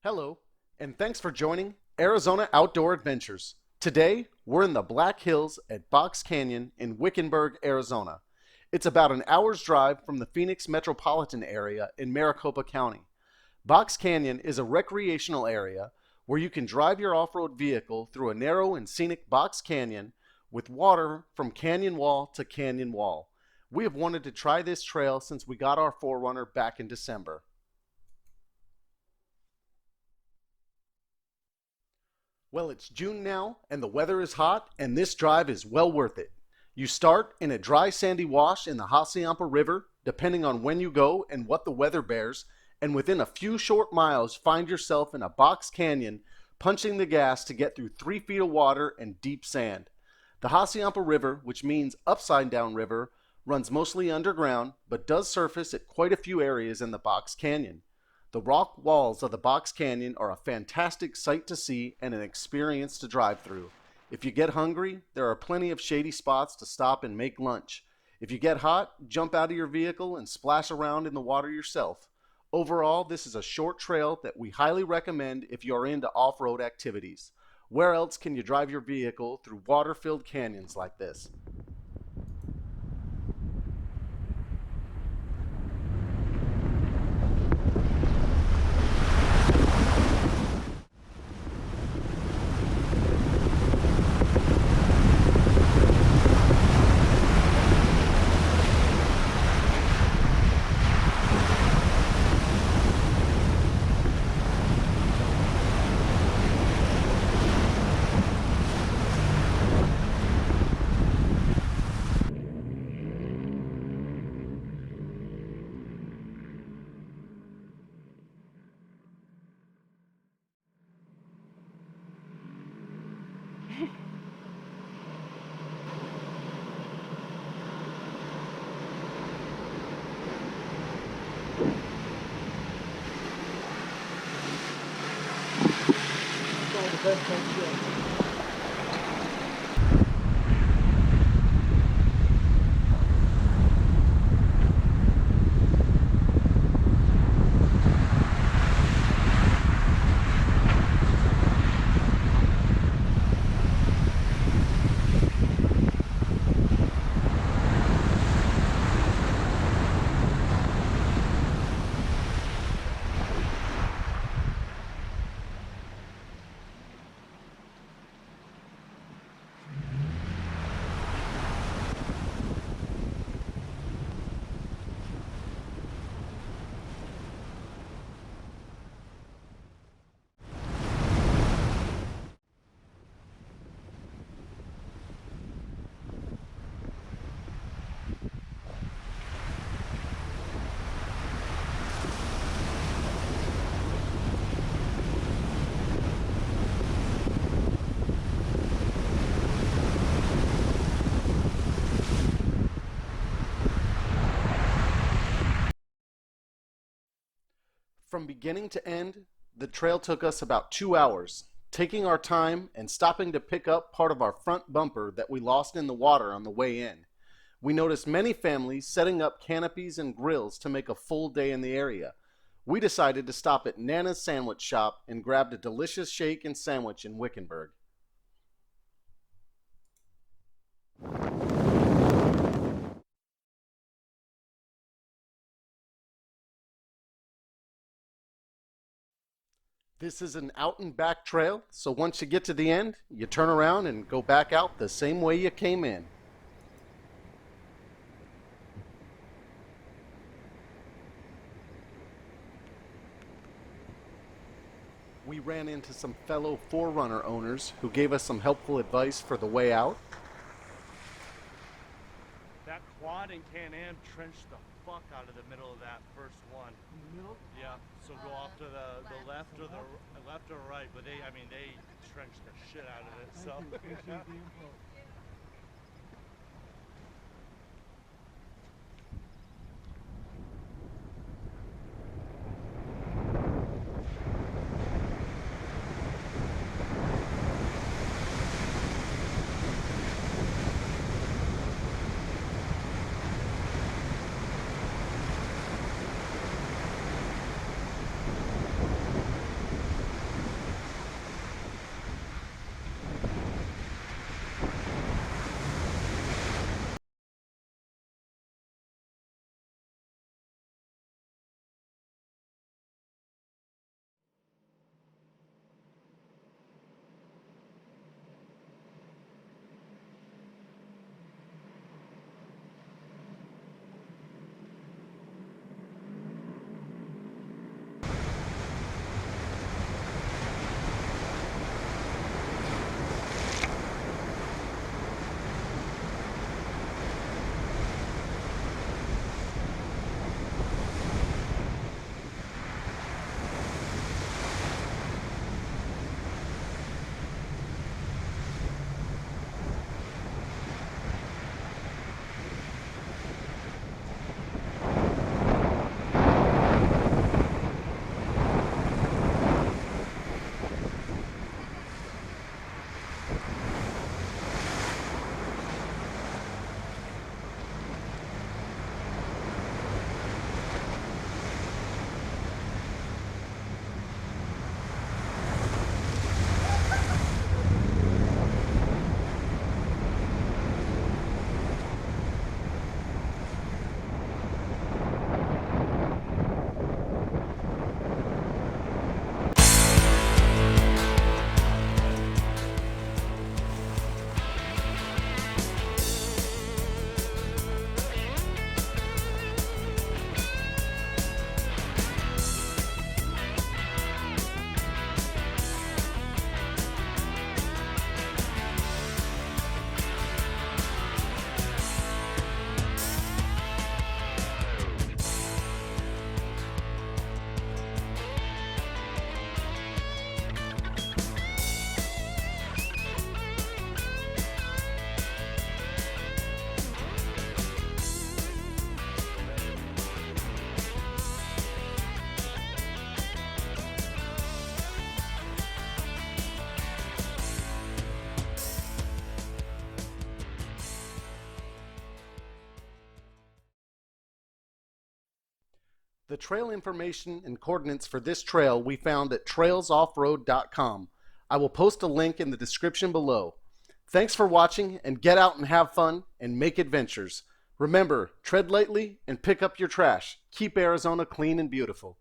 Hello, and thanks for joining Arizona Outdoor Adventures. Today, we're in the Black Hills at Box Canyon in Wickenburg, Arizona. It's about an hour's drive from the Phoenix metropolitan area in Maricopa County. Box Canyon is a recreational area where you can drive your off-road vehicle through a narrow and scenic box canyon with water from canyon wall to canyon wall. We have wanted to try this trail since we got our 4Runner back in December. Well, it's June now, and the weather is hot, and this drive is well worth it. You start in a dry sandy wash in the Hassayampa River, depending on when you go and what the weather bears, and within a few short miles find yourself in a box canyon, punching the gas to get through 3 feet of water and deep sand. The Hassayampa River, which means upside down river, runs mostly underground, but does surface at quite a few areas in the box canyon. The rock walls of the Box Canyon are a fantastic sight to see and an experience to drive through. If you get hungry, there are plenty of shady spots to stop and make lunch. If you get hot, jump out of your vehicle and splash around in the water yourself. Overall, this is a short trail that we highly recommend if you are into off-road activities. Where else can you drive your vehicle through water-filled canyons like this? From beginning to end, the trail took us about 2 hours, taking our time and stopping to pick up part of our front bumper that we lost in the water on the way in. We noticed many families setting up canopies and grills to make a full day in the area. We decided to stop at Nana's Sandwich Shop and grabbed a delicious shake and sandwich in Wickenburg. This is an out and back trail, so once you get to the end, you turn around and go back out the same way you came in. We ran into some fellow 4Runner owners who gave us some helpful advice for the way out. That quad and Can-Am trenched the fuck out of the middle of that first one. In the middle? Yeah, so go off to the left or the left or right, but they trenched the shit out of it. So. Thank you. Appreciate the info. The trail information and coordinates for this trail we found at trailsoffroad.com. I will post a link in the description below. Thanks for watching, and get out and have fun and make adventures. Remember, tread lightly and pick up your trash. Keep Arizona clean and beautiful.